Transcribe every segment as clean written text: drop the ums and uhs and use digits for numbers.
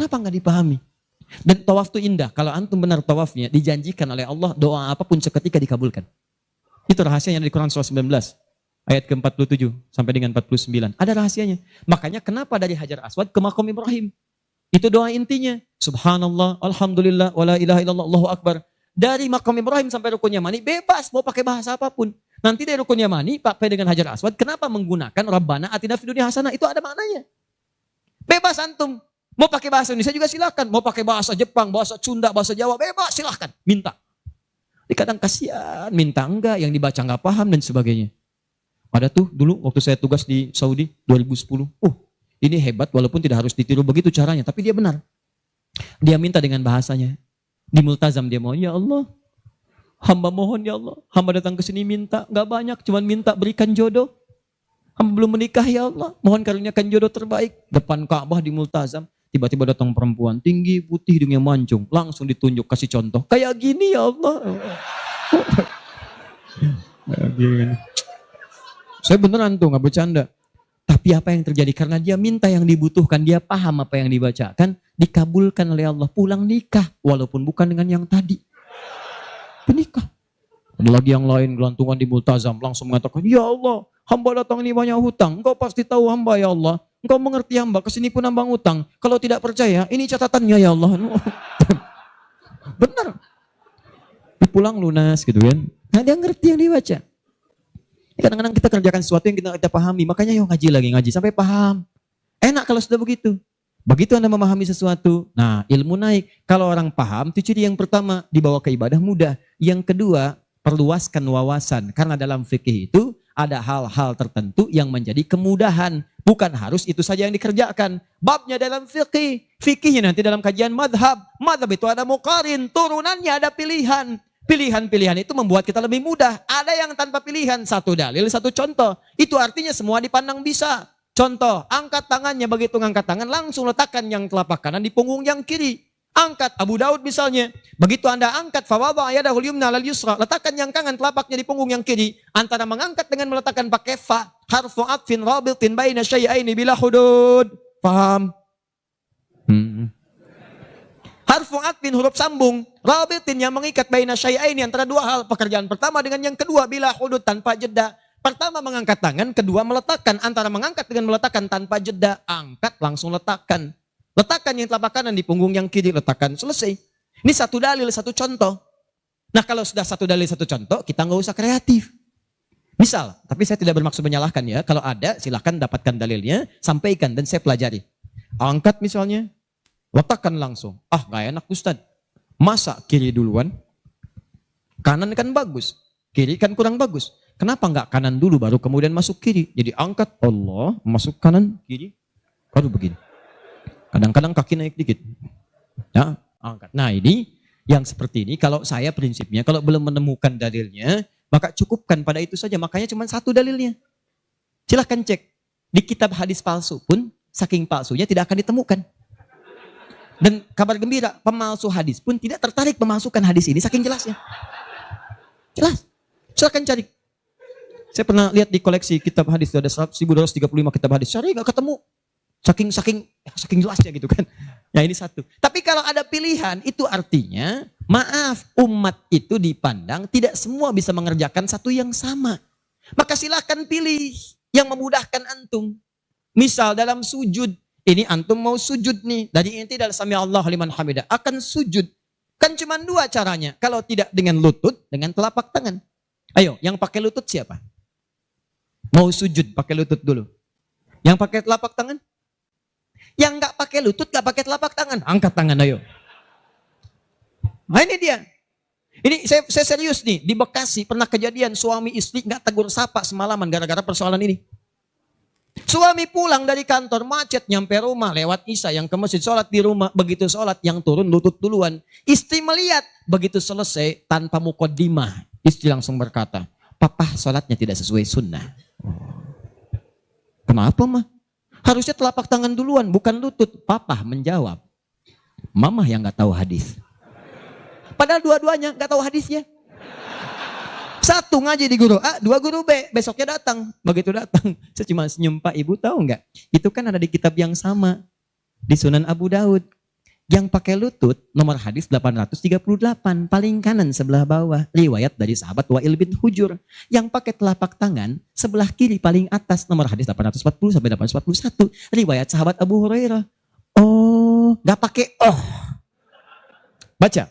Kenapa nggak dipahami? Dan tawaf itu indah. Kalau antum benar tawafnya, dijanjikan oleh Allah doa apapun seketika dikabulkan. Itu rahasianya di Quran surah 19 ayat ke-47 sampai dengan 49. Ada rahasianya. Makanya kenapa dari Hajar Aswad ke Maqam Ibrahim? Itu doa intinya. Subhanallah, alhamdulillah, wala ilaha illallah, Allahu akbar. Dari Maqam Ibrahim sampai Rukun Yamani bebas mau pakai bahasa apapun. Nanti dari Rukun Yamani pakai dengan Hajar Aswad, kenapa menggunakan Rabbana atina fid dunya hasanah? Itu ada maknanya. Bebas antum. Mau pakai bahasa Indonesia juga silakan. Mau pakai bahasa Jepang, bahasa Sunda, bahasa Jawa, bebas silakan. Minta. Kadang kasihan, minta enggak, yang dibaca enggak paham dan sebagainya. Ada tuh dulu waktu saya tugas di Saudi 2010. Ini hebat walaupun tidak harus ditiru begitu caranya, tapi dia benar. Dia minta dengan bahasanya. Di multazam dia mau, ya Allah, hamba mohon ya Allah, hamba datang ke sini minta, enggak banyak, cuman minta berikan jodoh. Hamba belum menikah ya Allah, mohon karuniakan jodoh terbaik. Depan Ka'bah di multazam. Tiba-tiba datang perempuan, tinggi, putih, hidungnya mancung. Langsung ditunjuk, kasih contoh. Kayak gini ya Allah. Saya beneran tuh, gak bercanda. Tapi apa yang terjadi? Karena dia minta yang dibutuhkan, dia paham apa yang dibacakan, dikabulkan oleh Allah. Pulang nikah, walaupun bukan dengan yang tadi. Menikah. Ada lagi yang lain, gelantungan di multazam, langsung mengatakan, ya Allah, hamba datang ini banyak hutang. Engkau pasti tahu hamba ya Allah. Engkau mengerti hamba, kesini pun hamba utang. Kalau tidak percaya, ini catatannya ya Allah. Benar. Pulang lunas gitu kan. Nah dia ngerti yang dibaca. Kadang-kadang kita kerjakan sesuatu yang kita pahami. Makanya yuk ngaji sampai paham. Enak kalau sudah begitu. Begitu Anda memahami sesuatu, nah ilmu naik. Kalau orang paham, itu ciri yang pertama, dibawa ke ibadah mudah. Yang kedua, perluaskan wawasan. Karena dalam fikih itu, ada hal-hal tertentu yang menjadi kemudahan. Bukan harus itu saja yang dikerjakan. Babnya dalam fikih. Fikihnya nanti dalam kajian madhab. Madhab itu ada muqarin. Turunannya ada pilihan. Pilihan-pilihan itu membuat kita lebih mudah. Ada yang tanpa pilihan. Satu dalil, satu contoh. Itu artinya semua dipandang bisa. Contoh, angkat tangannya. Begitu ngangkat tangan, langsung letakkan yang telapak kanan di punggung yang kiri. Angkat Abu Daud misalnya. Begitu Anda angkat fawadha yadahul yumna lal yusra, letakkan yang kanan telapaknya di punggung yang kiri. Antara mengangkat dengan meletakkan pakai fa, harfu atfin rabitin baina syai'aini bila hudud. Paham? Harfu atfin huruf sambung, rabitin yang mengikat baina syai'aini antara dua hal. Pekerjaan pertama dengan yang kedua bila hudud tanpa jeda. Pertama mengangkat tangan, kedua meletakkan. Antara mengangkat dengan meletakkan tanpa jeda, angkat langsung letakkan. Letakkan yang telapak kanan di punggung yang kiri, letakkan, selesai. Ini satu dalil, satu contoh. Nah kalau sudah satu dalil, satu contoh, kita nggak usah kreatif. Misal, tapi saya tidak bermaksud menyalahkan ya. Kalau ada, silakan dapatkan dalilnya, sampaikan dan saya pelajari. Angkat misalnya, letakkan langsung. Nggak enak Ustadz. Masa kiri duluan? Kanan kan bagus, kiri kan kurang bagus. Kenapa nggak kanan dulu baru kemudian masuk kiri? Jadi angkat Allah, masuk kanan, kiri, baru begini. Kadang-kadang kaki naik dikit. Ya, angkat. Nah ini, yang seperti ini, kalau saya prinsipnya, kalau belum menemukan dalilnya, maka cukupkan pada itu saja. Makanya cuma satu dalilnya. Silahkan cek. Di kitab hadis palsu pun, saking palsunya tidak akan ditemukan. Dan kabar gembira, pemalsu hadis pun tidak tertarik memasukkan hadis ini, saking jelasnya. Jelas. Silahkan cari. Saya pernah lihat di koleksi kitab hadis, ada 1235 kitab hadis. Cari gak ketemu. Saking jelasnya gitu kan. Ya ini satu. Tapi kalau ada pilihan, itu artinya, maaf, umat itu dipandang tidak semua bisa mengerjakan satu yang sama. Maka silakan pilih yang memudahkan antum. Misal dalam sujud, ini antum mau sujud nih, dari inti dalam sami Allah liman hamidah, akan sujud. Kan cuma dua caranya. Kalau tidak dengan lutut, dengan telapak tangan. Ayo, yang pakai lutut siapa? Mau sujud pakai lutut dulu. Yang pakai telapak tangan? Yang nggak pakai lutut, nggak pakai telapak tangan, angkat tangan ayo. Nah ini dia. Ini saya serius nih, di Bekasi pernah kejadian suami istri nggak tegur sapa semalaman gara-gara persoalan ini. Suami pulang dari kantor macet nyampe rumah lewat isya, yang ke masjid sholat di rumah, begitu sholat yang turun lutut duluan. Istri melihat, begitu selesai tanpa muqaddimah, istri langsung berkata, papa sholatnya tidak sesuai sunnah. Kenapa mah? Harusnya telapak tangan duluan, bukan lutut. Papa menjawab, mama yang gak tahu hadis. Padahal dua-duanya gak tahu hadisnya. Satu ngaji di guru A, dua guru B. Besoknya datang. Begitu datang, saya cuma senyum, Pak, ibu tahu gak? Itu kan ada di kitab yang sama. Di Sunan Abu Daud. Yang pakai lutut, nomor hadis 838, paling kanan sebelah bawah. Riwayat dari sahabat Wa'il bin Hujur. Yang pakai telapak tangan, sebelah kiri paling atas, nomor hadis 840 sampai 841. Riwayat sahabat Abu Hurairah. Oh, gak pakai Baca.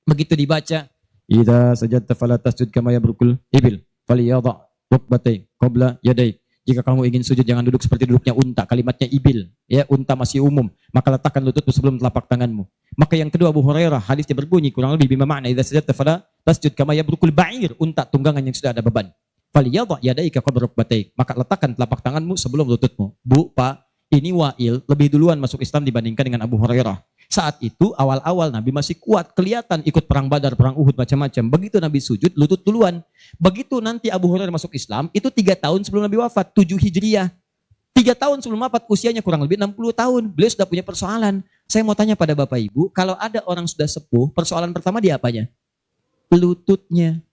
Begitu dibaca, idza sajadta fala tasjud kama yabrukul ibil, falyadha rukbatai qabla yadai. Jika kamu ingin sujud jangan duduk seperti duduknya unta. Kalimatnya ibil, ya, unta masih umum. Maka letakkan lututmu sebelum telapak tanganmu. Maka yang kedua Abu Hurairah, hadisnya berbunyi kurang lebih bima makna idza sajadta fala tasjud kama yabrukul ba'ir, unta tunggangan yang sudah ada beban. Falyadha yadaika qabla rukbatai. Maka letakkan telapak tanganmu sebelum lututmu. Bu, Pak, ini Wa'il lebih duluan masuk Islam dibandingkan dengan Abu Hurairah. Saat itu awal-awal Nabi masih kuat, kelihatan ikut perang Badar, perang Uhud, macam-macam. Begitu Nabi sujud, lutut duluan. Begitu nanti Abu Hurairah masuk Islam, itu 3 tahun sebelum Nabi wafat, 7 Hijriah. 3 tahun sebelum wafat, usianya kurang lebih 60 tahun. Beliau sudah punya persoalan. Saya mau tanya pada Bapak Ibu, kalau ada orang sudah sepuh, persoalan pertama dia apanya? Lututnya.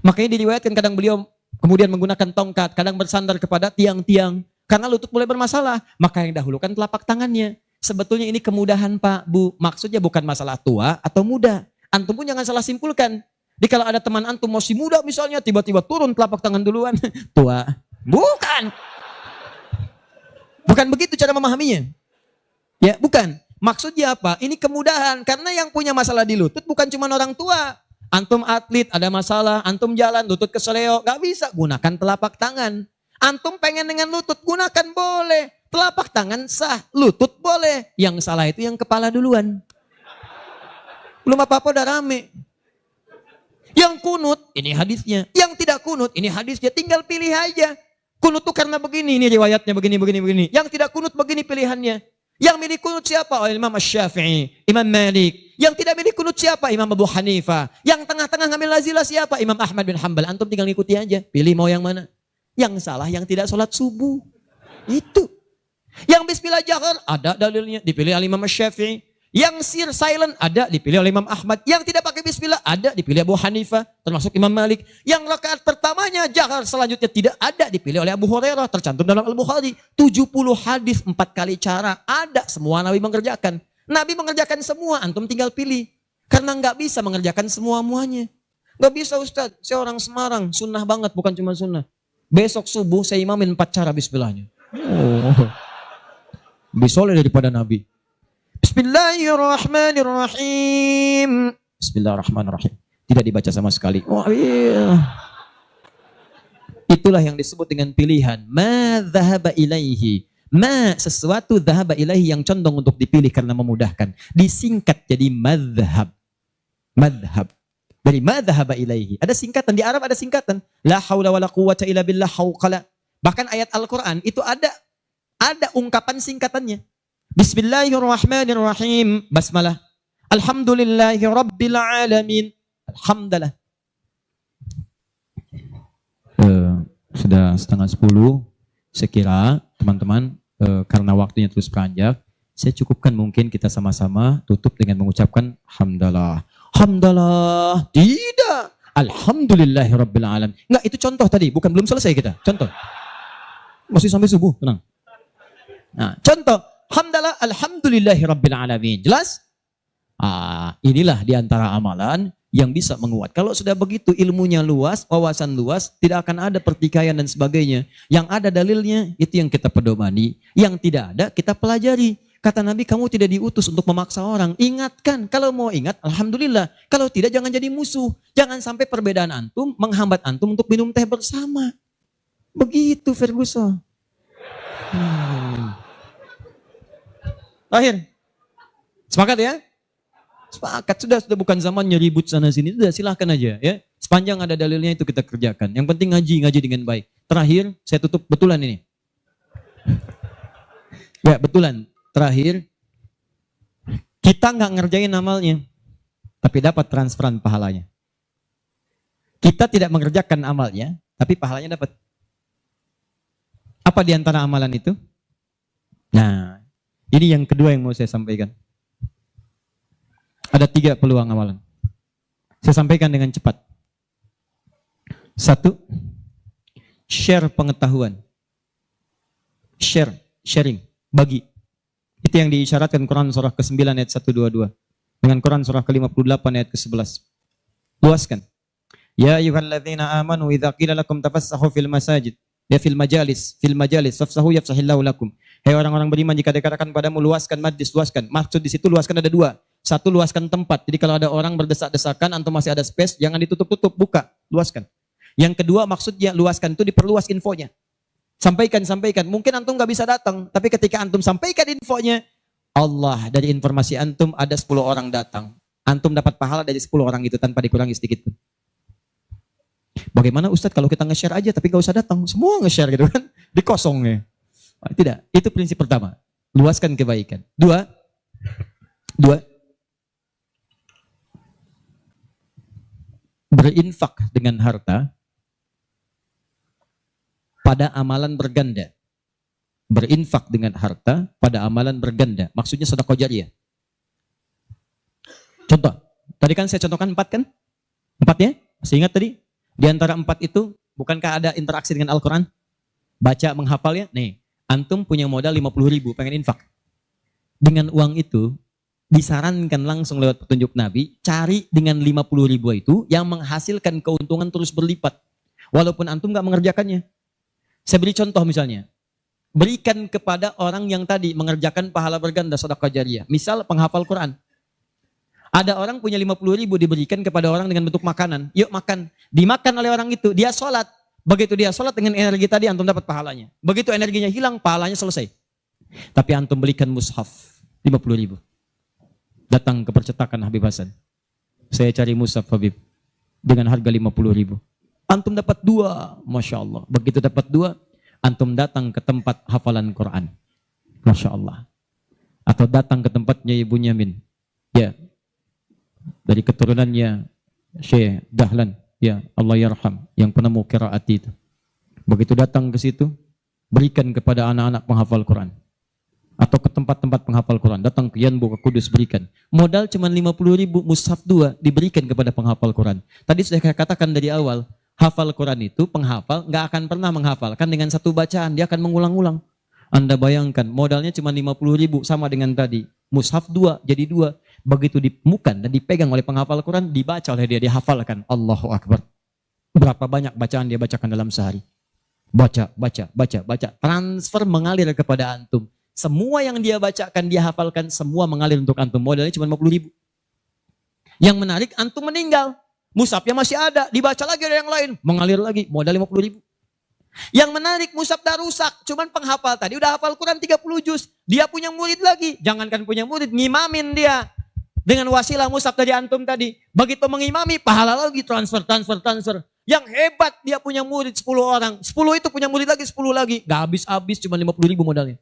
Makanya diriwayatkan kadang beliau kemudian menggunakan tongkat, kadang bersandar kepada tiang-tiang. Karena lutut mulai bermasalah, maka yang dahulukan telapak tangannya. Sebetulnya ini kemudahan Pak, Bu. Maksudnya bukan masalah tua atau muda. Antum pun jangan salah simpulkan. Jadi kalau ada teman antum masih muda misalnya, tiba-tiba turun telapak tangan duluan. Tua. Bukan. Bukan begitu cara memahaminya. Ya, bukan. Maksudnya apa? Ini kemudahan. Karena yang punya masalah di lutut bukan cuma orang tua. Antum atlet, ada masalah. Antum jalan, lutut keseleo. Gak bisa, gunakan telapak tangan. Antum pengen dengan lutut, gunakan boleh. Telapak tangan sah, lutut boleh. Yang salah itu yang kepala duluan. Belum apa-apa udah rame. Yang kunut, ini hadisnya. Yang tidak kunut, ini hadisnya. Tinggal pilih aja. Kunut tuh karena begini, ini riwayatnya begini. Yang tidak kunut begini pilihannya. Yang milih kunut siapa? Oh, Imam Syafi'i, Imam Malik. Yang tidak milih kunut siapa? Imam Abu Hanifah. Yang tengah-tengah ngambil lazilah siapa? Imam Ahmad bin Hanbal. Antum tinggal ngikuti aja. Pilih mau yang mana. Yang salah yang tidak sholat subuh. Itu. Yang bismillah jahar, ada dalilnya, dipilih oleh Imam Syafi'i. Yang sir silent, ada, dipilih oleh Imam Ahmad. Yang tidak pakai bismillah, ada, dipilih Abu Hanifah, termasuk Imam Malik. Yang rakaat pertamanya jahar, selanjutnya tidak ada, dipilih oleh Abu Hurairah, tercantum dalam Al-Bukhari. 70 hadis, 4 kali cara, ada, semua Nabi mengerjakan. Nabi mengerjakan semua, antum tinggal pilih. Karena nggak bisa mengerjakan semua-muanya. Nggak bisa Ustaz, saya orang Semarang, sunnah banget, bukan cuma sunnah. Besok subuh saya imamin 4 cara bismillahnya. Oh. Lebih soleh daripada Nabi. Bismillahirrahmanirrahim. Bismillahirrahmanirrahim. Tidak dibaca sama sekali. Oh iya. Itulah yang disebut dengan pilihan. Ma dhahaba ilaihi. Ma sesuatu dhahaba ilaihi yang condong untuk dipilih karena memudahkan. Disingkat jadi madhab. Madhab. Dari ma dhahaba ilaihi. Ada singkatan. Di Arab ada singkatan. La hawla wa la quwwata illa billah hawqala. Bahkan ayat Al-Quran itu ada ungkapan singkatannya. Bismillahirrahmanirrahim. Basmalah. Alhamdulillahi rabbil alamin. Alhamdulillah. Sudah setengah 10. Saya kira teman-teman karena waktunya terus beranjak, saya cukupkan mungkin kita sama-sama tutup dengan mengucapkan hamdalah. Hamdalah. Tidak. Alhamdulillahi rabbil alamin. Enggak, itu contoh tadi, bukan belum selesai kita. Contoh. Masih sampai subuh, tenang. Nah, contoh, hamdalah alhamdulillahi rabbil alamin. Jelas? Inilah diantara amalan yang bisa menguat. Kalau sudah begitu ilmunya luas, wawasan luas, tidak akan ada pertikaian dan sebagainya. Yang ada dalilnya, itu yang kita pedomani. Yang tidak ada, kita pelajari. Kata Nabi, kamu tidak diutus untuk memaksa orang. Ingatkan, kalau mau ingat, alhamdulillah. Kalau tidak, jangan jadi musuh. Jangan sampai perbedaan antum menghambat antum untuk minum teh bersama. Begitu Ferguson. Akhir. Sepakat ya? Sepakat. Sudah bukan zamannya ribut sana sini. Sudah silahkan aja ya. Sepanjang ada dalilnya itu kita kerjakan. Yang penting ngaji dengan baik. Terakhir, saya tutup betulan ini. Ya betulan. Terakhir, kita nggak ngerjain amalnya, tapi dapat transferan pahalanya. Kita tidak mengerjakan amalnya, tapi pahalanya dapat. Apa di antara amalan itu? Nah, ini yang kedua yang mau saya sampaikan. Ada 3 peluang amalan. Saya sampaikan dengan cepat. 1, share pengetahuan. Sharing, bagi. Itu yang diisyaratkan Quran surah ke-9 ayat 122 dengan Quran surah ke-58 ayat ke-11. Luaskan. Ya ayyuhalladzina amanu idza qila lakum tafassahu fil masajid, ya fil majalis fafsahu yafsahillahu lakum. Hai orang-orang beriman, jika dikatakan padamu luaskan majlis, luaskan. Maksud di situ luaskan ada dua. Satu, luaskan tempat. Jadi kalau ada orang berdesak-desakan, antum masih ada space, jangan ditutup-tutup, buka, luaskan. Yang kedua, maksudnya luaskan itu diperluas infonya. Sampaikan. Mungkin antum nggak bisa datang, tapi ketika antum sampaikan infonya, Allah dari informasi antum ada 10 orang datang. Antum dapat pahala dari 10 orang itu tanpa dikurangi sedikit pun. Bagaimana Ustadz kalau kita nge-share aja tapi nggak usah datang, semua nge-share gitu kan, dikosongnya. Tidak, itu prinsip pertama. Luaskan kebaikan. Dua, berinfak dengan harta pada amalan berganda. Berinfak dengan harta pada amalan berganda. Maksudnya sedekah jariyah. Contoh, tadi kan saya contohkan 4 kan? 4 ya? Masih ingat tadi? Di antara 4 itu, bukankah ada interaksi dengan Al-Quran? Baca, menghafalnya. Nih, antum punya modal 50.000, pengen infak. Dengan uang itu, disarankan langsung lewat petunjuk Nabi, cari dengan 50.000 itu yang menghasilkan keuntungan terus berlipat. Walaupun antum gak mengerjakannya. Saya beri contoh misalnya. Berikan kepada orang yang tadi mengerjakan pahala berganda sedekah jariyah. Misal penghafal Quran. Ada orang punya 50.000 diberikan kepada orang dengan bentuk makanan. Yuk makan. Dimakan oleh orang itu. Dia sholat. Begitu dia sholat dengan energi tadi, antum dapat pahalanya. Begitu energinya hilang, pahalanya selesai. Tapi antum belikan mushaf 50.000. Datang ke percetakan Habib Hasan. Saya cari mushaf Habib. Dengan harga 50.000. Antum dapat 2. Masya Allah. Begitu dapat 2, antum datang ke tempat hafalan Quran. Masya Allah. Atau datang ke tempatnya Ibu Nyamin. Ya. Dari keturunannya Syekh Dahlan, ya Allah yarham, yang penemu qiraat itu. Begitu datang ke situ, berikan kepada anak-anak penghafal Quran. Atau ke tempat-tempat penghafal Quran, datang ke Yanbu, ke Kudus, berikan. Modal cuma 50.000, mushaf 2 diberikan kepada penghafal Quran. Tadi sudah saya katakan dari awal, hafal Quran itu penghafal nggak akan pernah menghafalkan dengan satu bacaan, dia akan mengulang-ulang. Anda bayangkan, modalnya cuma 50.000 sama dengan tadi. Mushaf 2 jadi 2. Begitu dimukan dan dipegang oleh penghafal Quran, dibaca oleh dia, dihafalkan. Allahu Akbar. Berapa banyak bacaan dia bacakan dalam sehari? Baca. Transfer mengalir kepada antum. Semua yang dia bacakan, dia hafalkan, semua mengalir untuk antum. Modalnya cuma 50.000. Yang menarik, antum meninggal. Mushafnya masih ada, dibaca lagi oleh yang lain. Mengalir lagi, modal 50.000. Yang menarik, mushaf dah rusak. Cuman penghafal tadi udah hafal Quran 30 juz. Dia punya murid lagi. Jangankan punya murid, ngimamin dia. Dengan wasilah mushaf dari antum tadi. Begitu mengimami, pahala lagi transfer. Yang hebat, dia punya murid 10 orang. 10 itu punya murid lagi, 10 lagi. Gak habis-habis, cuma 50.000 modalnya.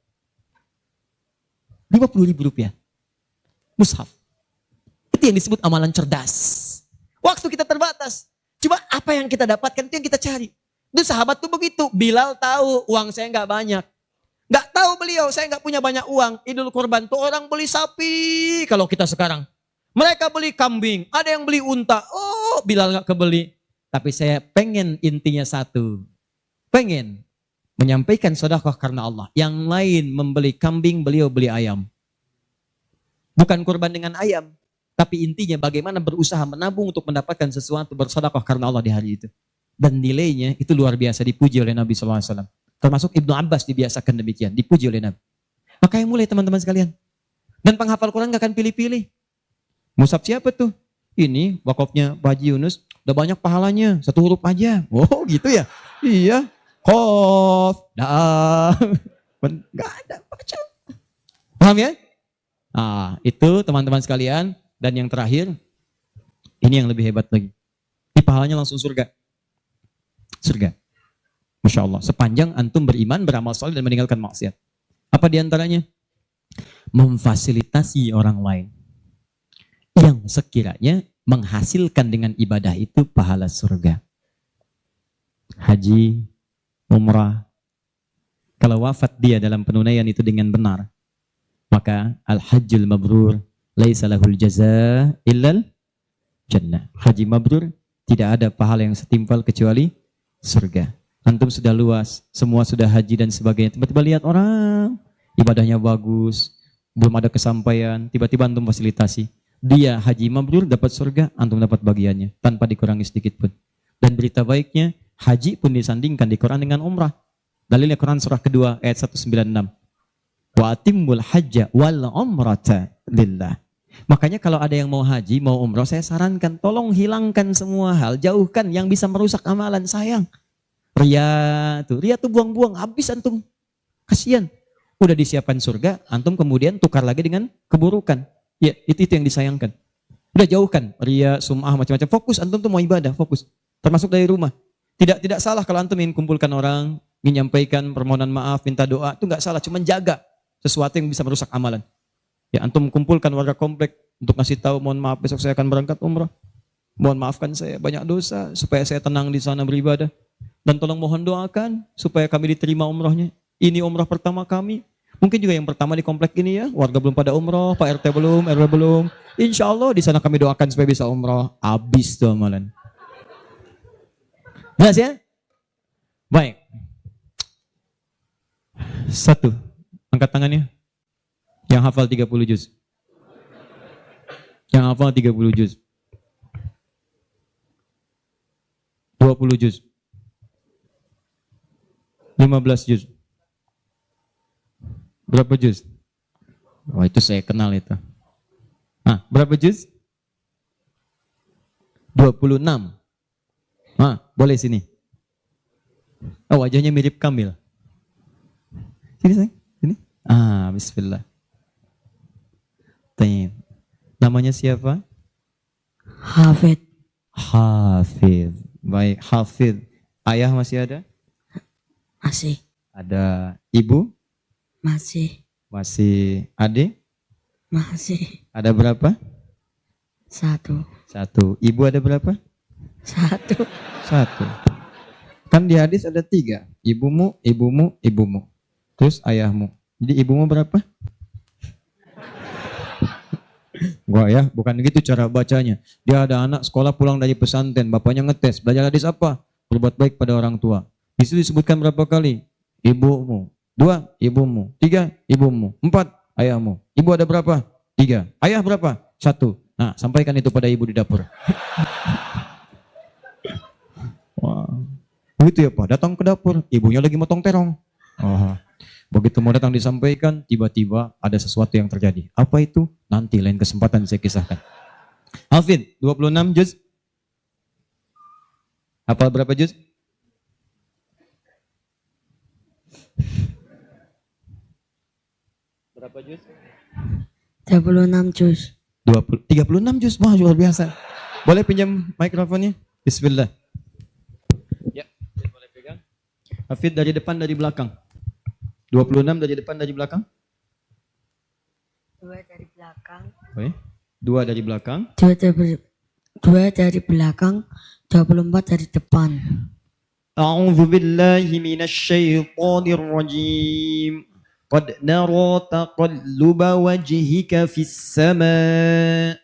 50.000 rupiah. Mushaf. Itu yang disebut amalan cerdas. Waktu kita terbatas. Cuma apa yang kita dapatkan itu yang kita cari. Itu sahabat tuh begitu. Bilal tahu uang saya nggak banyak. Nggak tahu beliau, saya nggak punya banyak uang. Idul Kurban tuh orang beli sapi. Kalau kita sekarang. Mereka beli kambing. Ada yang beli unta. Oh, Bilal nggak kebeli. Tapi saya pengen intinya satu. Pengen menyampaikan sedekah karena Allah. Yang lain membeli kambing, beliau beli ayam. Bukan kurban dengan ayam. Tapi intinya bagaimana berusaha menabung untuk mendapatkan sesuatu, bersedekah karena Allah di hari itu. Dan nilainya itu luar biasa, dipuji oleh Nabi SAW. Termasuk Ibnu Abbas dibiasakan demikian, dipuji oleh Nabi. Makanya mulai teman-teman sekalian. Dan penghafal Quran gak akan pilih-pilih. Mushaf siapa tuh? Ini wakafnya Pak Haji Yunus, udah banyak pahalanya, 1 huruf aja. Oh gitu ya? Iya. Qaf, Dal. Gak ada, baca. Paham ya? Nah, itu teman-teman sekalian. Dan yang terakhir, ini yang lebih hebat lagi. Ini pahalanya langsung surga. Surga. Masya Allah. Sepanjang antum beriman, beramal saleh dan meninggalkan maksiat. Apa diantaranya? Memfasilitasi orang lain. Yang sekiranya menghasilkan dengan ibadah itu pahala surga. Haji, umrah. Kalau wafat dia dalam penunaian itu dengan benar, maka al-hajjul mabrur laisa lahul jazaa illal jannah. Haji mabrur tidak ada pahala yang setimpal kecuali surga. Antum sudah luas, semua sudah haji dan sebagainya. Tiba-tiba lihat orang ibadahnya bagus, belum ada kesampaian, tiba-tiba antum fasilitasi. Dia haji mabrur dapat surga, antum dapat bagiannya tanpa dikurangi sedikit pun. Dan berita baiknya, haji pun disandingkan di Quran dengan umrah. Dalilnya Quran surah kedua ayat 196. Wa atimmul hajja wal umrata lillah. Makanya kalau ada yang mau haji, mau umrah, saya sarankan tolong hilangkan semua hal, jauhkan yang bisa merusak amalan, sayang. Ria tuh buang-buang, habis antum. Kasihan. Udah disiapkan surga, antum kemudian tukar lagi dengan keburukan. Ya, itu yang disayangkan. Udah jauhkan ria, sum'ah, macam-macam. Fokus, antum tuh mau ibadah, fokus. Termasuk dari rumah. Tidak salah kalau antum ingin kumpulkan orang, ingin menyampaikan permohonan maaf, minta doa, itu nggak salah, cuma jaga sesuatu yang bisa merusak amalan. Ya, antum kumpulkan warga komplek untuk ngasih tahu, mohon maaf besok saya akan berangkat umrah. Mohon maafkan saya banyak dosa supaya saya tenang di sana beribadah. Dan tolong mohon doakan supaya kami diterima umrahnya. Ini umrah pertama kami. Mungkin juga yang pertama di komplek ini ya, warga belum pada umroh, Pak RT belum, RW belum. Insya Allah di sana kami doakan supaya bisa umroh. Habis tuh amalan. Jelas ya? Baik. 1. Angkat tangannya. Yang hafal 30 juz. Yang hafal 30 juz. 20 juz. 15 juz. Berapa juz? Wah, itu saya kenal itu. Nah, berapa juz? 26. Nah, boleh sini. Oh, wajahnya mirip Kamil. Sini, sayang. Sini. Bismillah. Tayyib. Namanya siapa? Hafid. Hafid. Baik, Hafid. Ayah masih ada? Masih. Ada ibu? Masih. Masih adik? Masih. Ada berapa? 1. 1. Ibu ada berapa? 1. 1. Kan di hadis ada 3. Ibumu, ibumu, ibumu. Terus ayahmu. Jadi ibumu berapa? Gua ya, bukan gitu cara bacanya. Dia ada anak sekolah pulang dari pesantren, bapaknya ngetes, belajar hadis apa? Berbuat baik pada orang tua. Di situ disebutkan berapa kali? Ibumu. 2, ibumu. 3, ibumu. 4, ayahmu. Ibu ada berapa? 3. Ayah berapa? 1. Nah, sampaikan itu pada ibu di dapur. Wah. Begitu ya Pak, datang ke dapur, ibunya lagi motong terong. Oh. Begitu mau datang disampaikan, tiba-tiba ada sesuatu yang terjadi. Apa itu? Nanti lain kesempatan saya kisahkan. Hafid, 26 juz. Hafal berapa juz? Berapa juz? 36 juz. 36 juz, wah luar biasa. Boleh pinjam mikrofonnya? Bismillah. Ya, boleh pegang. Hafid dari depan, dari belakang. 26 dari depan, dari belakang. 2 dari belakang. Oke. 2 dari belakang. 2 dari belakang. 24 dari depan. A'udzu billahi minasy syaithanir rajim. Qad nara taqalluba wajhika fis sama'.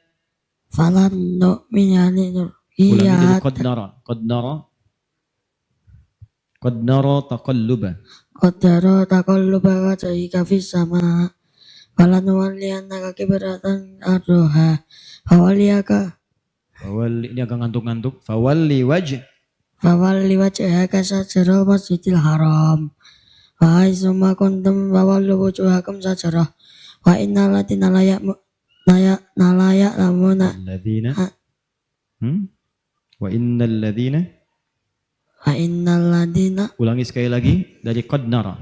Falan nu'mina Ulangi dulu, iya. qad nara taqalluba. Qadara taqalluba wajhika fis sama. Falan nuwalliyannaka qiblatan ardhaha. Fawalliyaka. Ini agak ngantuk-ngantuk. Fawalli wajhaka sajarah masjidil haram. Wa haitsuma kuntum fawallu wujuhakum sajarah. Wa innal ladina la ya'lamuna Alladzina. Wa innal ladzina. Ulangi sekali lagi dari qad nara.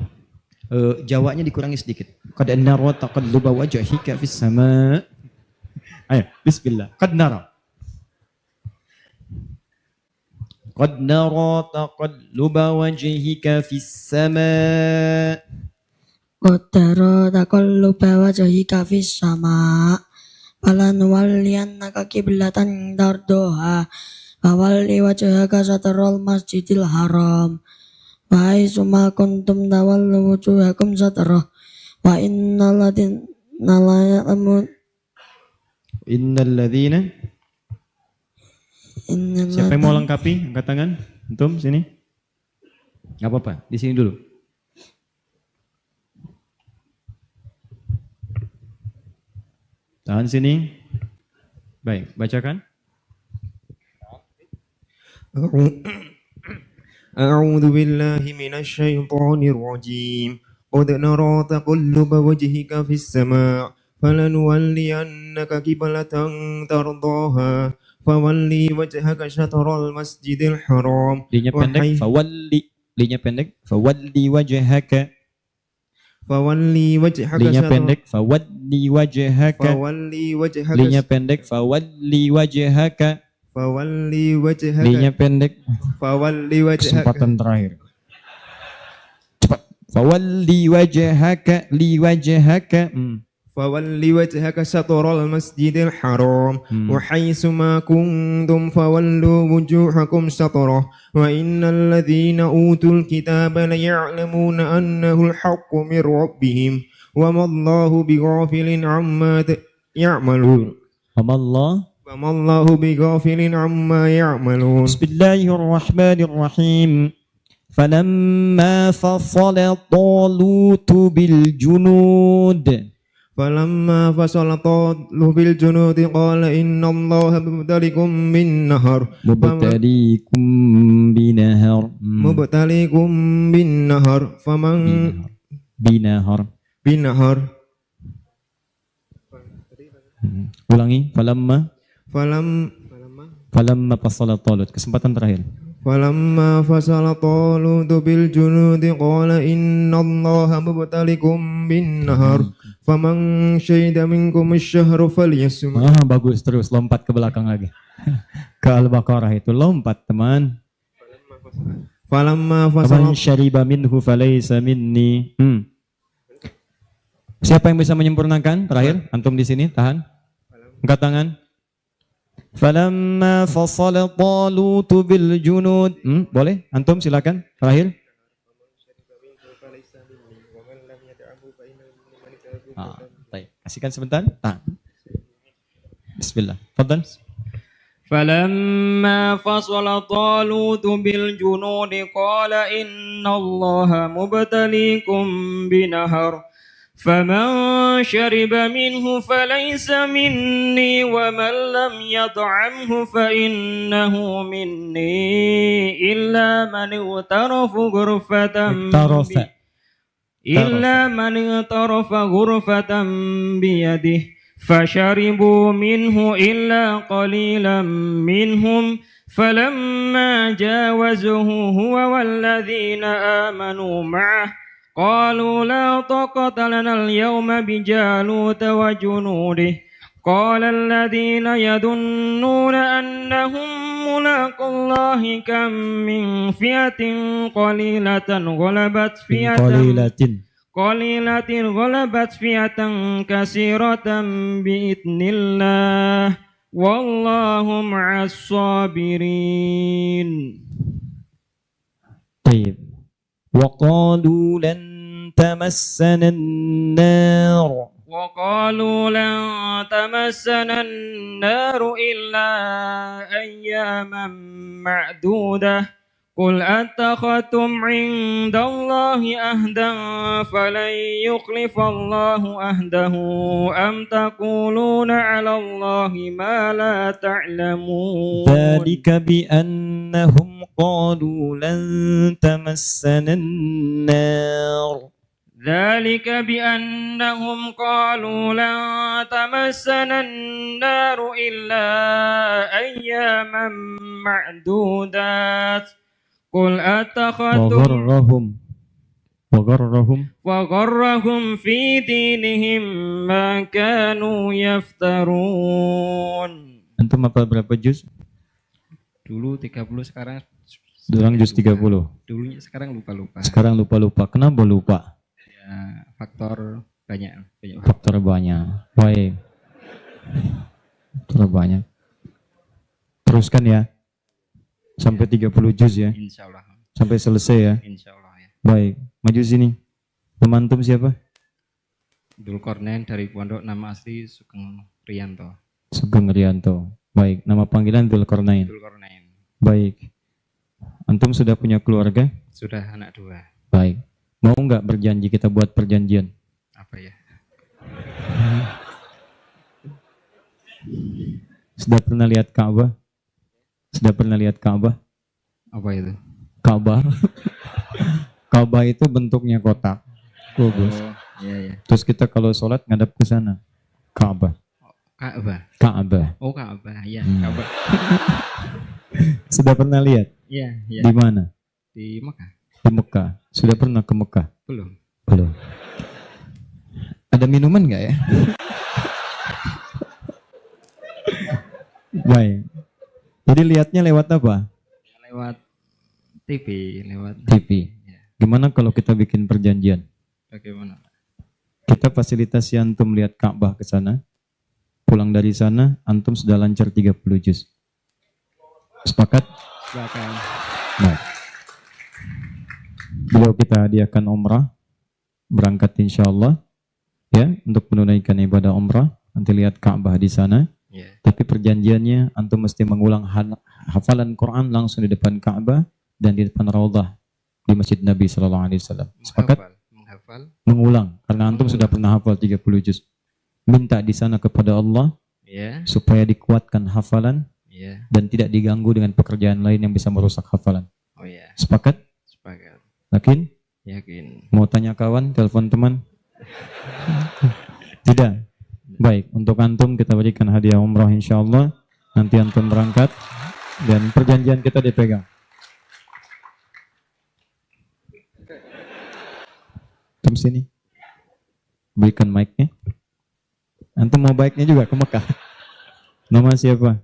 Jawanya dikurangi sedikit. Qad nara taqalluba wajhika fis sama'. Ayo, bismillah. Qad nara. Qad nara taqalluba wajhika fis sama'. Qadara taqalluba wajhika fis sama. Falan walliyannaka qiblatan tardoha. Fawalli wajhaka satral masjidil haram. Wa haitsuma kuntum tawallu wujuhakum satrah. Wa innal ladzina la ya'lamun. Innal ladzina. Siapa yang mau lengkapi? Angkat tangan. Antum sini. Enggak apa-apa, di sini dulu. Tahan sini. Baik, bacakan. أعوذ بالله من الشيطان الرجيم قد نرى تقلب وجهك في السماء فلنولينك قبلة ترضاها فولي وجهك شطر المسجد الحرام Linya pendek, fawalli. Linya pendek, fawalli wajhaka. فولي وجهك Linya شطر pendek, fawalli wajhaka. فولي وجهك Linya pendek, fawalli wajhaka. فولي وجهك Linya pendek. فولي وجهك Kesempatan terakhir. Cepat. Fawalli wajhaka li wajhaka. فولي وجهك شطر المسجد الحرام وحيث ما كنتم فولوا وجوهكم شطره وإن الذين أوتوا الكتاب ليعلمون أنه الحق من ربهم وما الله بغافل عما يعملون وما الله بغافل عما يعملون بسم الله الرحمن الرحيم فلما فصل طالوت بالجنود فلما فصل طالوت بالجنود قال إن الله مبتليكم بالنهر مبتليكم بالنهر فمن بنهر ulangi falamma fasala Talut. Kesempatan terakhir. فلما فصل طالوت بالجنود قال إن الله مبتليكم بالنهر فمن شهد منكم الشهر فليصم. Bagus, terus lompat ke belakang lagi. Ke Al-Baqarah itu lompat, teman. Falamma faman syariba minhu falaysa minni. Siapa yang bisa menyempurnakan? Terakhir, antum di sini, tahan. Angkat tangan. Falamma fasala Talut bil junud. Boleh? Antum silakan. Terakhir. Baik. Kasihkan sebentar. Bismillah. Fadlan. فلما فصل طالوت بالجنود قال إن الله مبتليكم بنهر فمن شرب منه فليس مني ومن لم يطعمه فإنه مني إلا من اغترف غرفة بيده فشربوا منه إلا قليلا منهم فلما جاوزه هو والذين آمنوا معه قالوا لا طاقة لنا اليوم بجالوت وجنوده قال الذين يظنون أنهم ملاقو الله كم من فئة قليلة غلبت فئة كثيرة بإذن الله والله مع الصابرين. طيب. وقالوا لن تمسنا النار إلا أياما معدودة قل أتخذتم عند الله أهدا فلن يخلف الله أهده أم تقولون على الله ما لا تعلمون ذلك بأنهم قالوا لن تمسنا النار إلا أياما معدودات قل أتخذتم وغرهم في دينهم ما كانوا يفترون. Antum hafal berapa juz? Dulu 30, sekarang juz 30. Dulunya sekarang lupa-lupa. Sekarang lupa-lupa. Kenapa lupa? Ya, faktor banyak. Faktor banyak. Baik. Faktor banyak. Teruskan ya. Sampai 30 juz ya. Insyaallah. Sampai selesai ya. Insyaallah ya. Baik. Maju sini. Nama antum siapa? Dzulkarnain dari pondok, nama asli Sugeng Riyanto. Sugeng Riyanto. Baik. Nama panggilan Dzulkarnain. Baik. Antum sudah punya keluarga? Sudah, anak 2. Baik. Mau nggak berjanji kita buat perjanjian? Apa ya? Sudah pernah lihat Ka'bah? Sudah pernah lihat Ka'bah? Apa itu? Ka'bah. Ka'bah itu bentuknya kotak. Bagus. Oh, iya iya. Terus kita kalau sholat ngadap ke sana. Ka'bah. Ka'bah. Ka'bah. Oh, Ka'bah. Iya, Hmm. Ka'bah. Sudah pernah lihat? Iya, iya. Di mana? Di Mekah. Di Mekah. Sudah pernah ke Mekah? Belum. Belum. Ada minuman nggak ya? Baik. Jadi lihatnya lewat apa? Lewat TV, lewat TV. Ya. Gimana kalau kita bikin perjanjian? Bagaimana? Kita fasilitasi antum lihat Ka'bah ke sana. Pulang dari sana, antum sudah lancar 30 juz. Sepakat? Silakan. Baik. Beliau kita hadiahkan umrah. Berangkat insya Allah. Ya, untuk menunaikan ibadah umrah. Nanti lihat Ka'bah di sana. Ya. Tapi perjanjiannya antum mesti mengulang hafalan Quran langsung di depan Ka'bah dan di depan Raudhah di Masjid Nabi sallallahu alaihi wasallam. Sepakat? Menghafal. Mengulang karena antum sudah pernah hafal 30 juz. Minta di sana kepada Allah Ya. supaya dikuatkan hafalan Ya. dan tidak diganggu dengan pekerjaan lain yang bisa merusak hafalan. Oh ya. Sepakat? Sepakat. Yakin? Yakin. Mau tanya kawan, telepon teman? Tidak. Baik, untuk antum kita berikan hadiah umrah insyaallah. Nanti antum berangkat dan perjanjian kita dipegang. Antum sini. Berikan mic-nya. Antum mau baiknya juga ke Mekah. Nama siapa?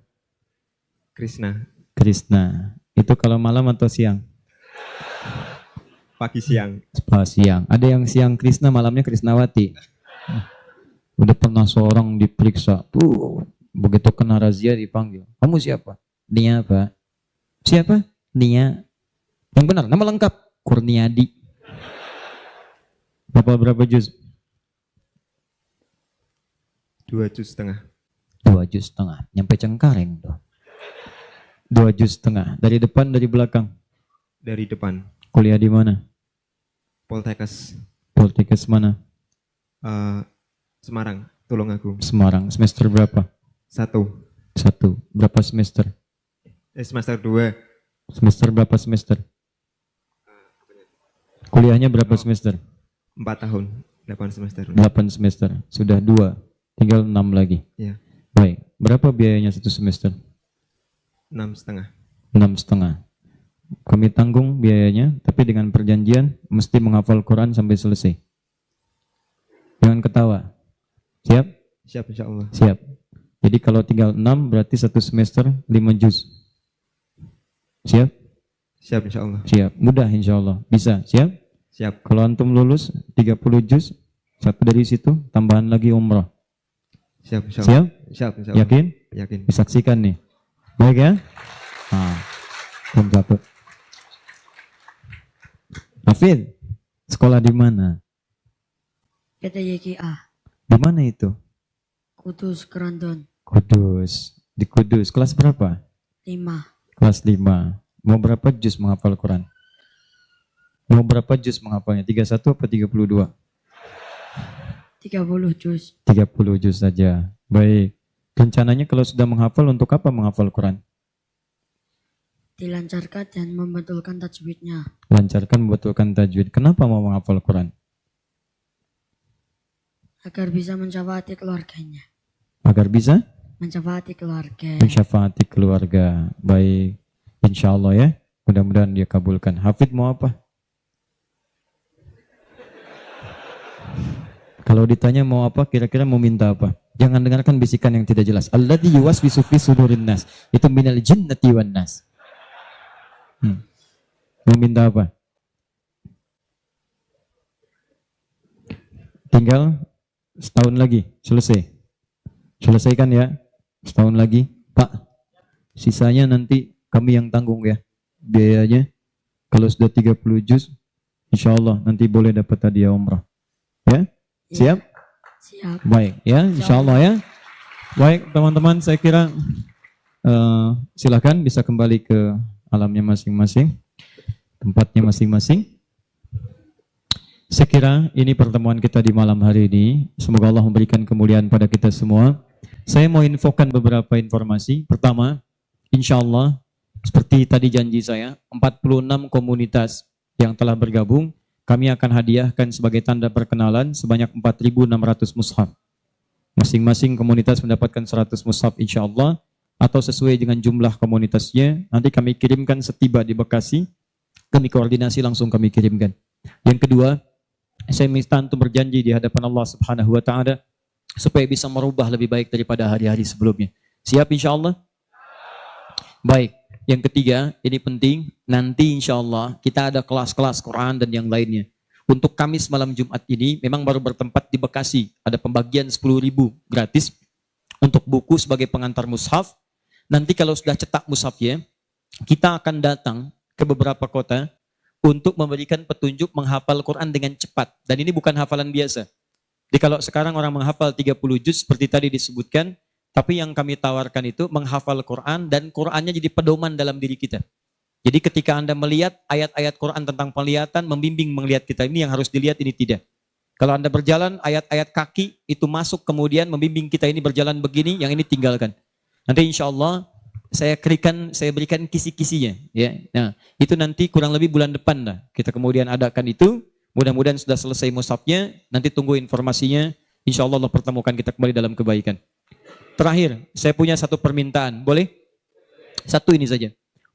Krishna, Krishna. Itu kalau malam atau siang? pagi siang. Siang. Ada yang siang Krishna, malamnya Krishnawati. Udah pernah seorang diperiksa. Begitu kena razia dipanggil. Kamu siapa? Nia, Pak. Siapa? Nia. Yang benar, nama lengkap. Kurniadi. Berapa juz? 2 juz setengah. 2 juz setengah. Nyampe Cengkareng tuh. 2 juz setengah. Dari depan, dari belakang. Dari depan. Kuliah di mana? Poltekkes Poltekkes mana? Semarang, Tulungagung. Semarang. Semester berapa? 1. 1. Berapa semester? Semester 2. Semester berapa semester? Kuliahnya berapa semester? 4 tahun, 8 semester. 8 semester. Sudah 2. Tinggal 6 lagi. Ya, Baik. Berapa biayanya 1 semester? 6 setengah. 6 setengah. Kami tanggung biayanya, tapi dengan perjanjian mesti menghafal Quran sampai selesai. Jangan ketawa. Siap? Siap insya Allah. Siap. Jadi kalau tinggal 6 berarti 1 semester 5 juz. Siap? Siap insya Allah. Siap. Mudah insya Allah. Bisa. Siap? Siap. Kalau antum lulus 30 juz, 1 dari situ tambahan lagi umrah. Siap insya Allah. Siap? Siap insya Allah. Yakin? Yakin. Disaksikan nih. Baik ya? Nah, belum satu. Hafid, sekolah di mana? PTYKA, Di mana itu? Kudus, Kerandon, Kudus. Di Kudus. Kelas berapa? 5, Kelas 5. Mau berapa juz menghafal Quran? Mau berapa juz menghafalnya? 31 apa 32? 30 juz, 30 juz saja. Baik. Rencananya kalau sudah menghafal untuk apa menghafal Quran? dilancarkan dan membetulkan tajwidnya, Lancarkan membetulkan tajwid. Kenapa mau menghafal Quran? agar bisa mencapai keluarganya, Agar bisa mencapai keluarga. mensyafaati keluarga. Baik. Insya Allah ya. Mudah-mudahan dia kabulkan. Hafid mau apa? Kalau ditanya mau apa, kira-kira mau minta apa? Jangan dengarkan bisikan yang tidak jelas. Alladzi yuwaswisu fi sudurin nas. Itu minal jinnati wan nas. Mau minta apa? Tinggal setahun lagi, selesai. Selesaikan ya. Setahun lagi, Pak. Sisanya nanti kami yang tanggung ya. Biayanya. Kalau sudah 30 juz, insya Allah nanti boleh dapat hadiah umrah. Ya? Siap? Siap. Baik ya, insya Allah ya. Baik teman-teman, saya kira silakan bisa kembali ke alamnya masing-masing, tempatnya masing-masing. Saya kira ini pertemuan kita di malam hari ini. Semoga Allah memberikan kemuliaan pada kita semua. Saya mau infokan beberapa informasi. Pertama, insya Allah, seperti tadi janji saya, 46 komunitas yang telah bergabung, kami akan hadiahkan sebagai tanda perkenalan sebanyak 4.600 mushaf. Masing-masing komunitas mendapatkan 100 mushaf insya Allah, atau sesuai dengan jumlah komunitasnya. Nanti kami kirimkan setiba di Bekasi, kami koordinasi langsung kami kirimkan. Yang kedua, saya minta untuk berjanji di hadapan Allah Subhanahu wa Ta'ala supaya bisa merubah lebih baik daripada hari-hari sebelumnya. Siap insya Allah? Baik. Yang ketiga, ini penting, nanti insya Allah kita ada kelas-kelas Quran dan yang lainnya. Untuk Kamis malam Jumat ini memang baru bertempat di Bekasi. Ada pembagian 10.000 gratis untuk buku sebagai pengantar mushaf. Nanti kalau sudah cetak mushafnya, kita akan datang ke beberapa kota untuk memberikan petunjuk menghafal Quran dengan cepat. Dan ini bukan hafalan biasa. Jadi kalau sekarang orang menghafal 30 juz seperti tadi disebutkan, tapi yang kami tawarkan itu menghafal Quran dan Qurannya jadi pedoman dalam diri kita. Jadi ketika Anda melihat ayat-ayat Quran tentang penglihatan, membimbing melihat kita, ini yang harus dilihat, ini tidak. Kalau Anda berjalan, ayat-ayat kaki itu masuk kemudian membimbing kita ini berjalan begini, yang ini tinggalkan. Nanti insya Allah saya berikan kisi-kisinya. Ya. Nah, itu nanti kurang lebih bulan depan lah. Kita kemudian adakan itu, mudah-mudahan sudah selesai mushafnya, nanti tunggu informasinya, insya Allah Allah pertemukan kita kembali dalam kebaikan. Terakhir, saya punya satu permintaan, boleh? Satu ini saja.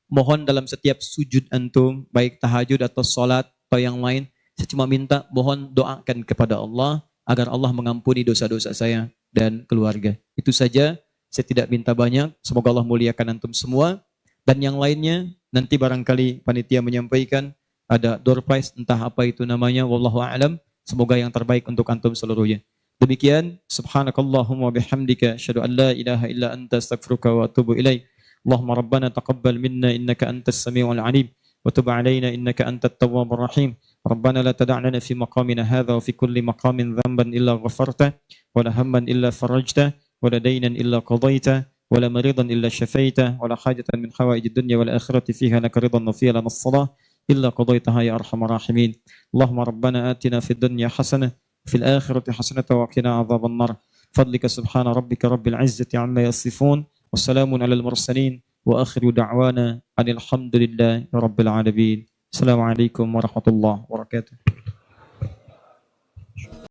Mohon dalam setiap sujud antum, baik tahajud atau sholat atau yang lain, saya cuma minta mohon doakan kepada Allah agar Allah mengampuni dosa-dosa saya dan keluarga. Itu saja, saya tidak minta banyak. Semoga Allah muliakan antum semua. Dan yang lainnya, nanti barangkali panitia menyampaikan ada door prize, entah apa itu namanya, wallahu a'lam. Semoga yang terbaik untuk antum seluruhnya. Demikian, subhanakallahumma bihamdika, asyhadu an la ilaha illa anta astaghfiruka wa atubu ilaik. Allahumma rabbana taqabbal minna innaka antas samiul alim wa tub alaina innaka antat tawwabur rahim. Rabbana la tada' lana fi maqamina hadha wa fi kulli maqamin dhanban illa ghafarta wa la hamman illa farajta wa la daynan illa qadayta wa la maridan illa shafaita wa la hajatan min hawaijid dunya wal akhirati fiha laka ridan wa fiha lana as-salah illa qadaytaha ya arhamar rahimin. Allahumma rabbana atina fid dunya hasanah في الآخرة حسنة وقنا عذاب النار فضلك سبحان ربك رب العزة عما يصفون والسلام على المرسلين وآخر دعوانا أن الحمد لله رب العالمين السلام عليكم ورحمة الله وبركاته.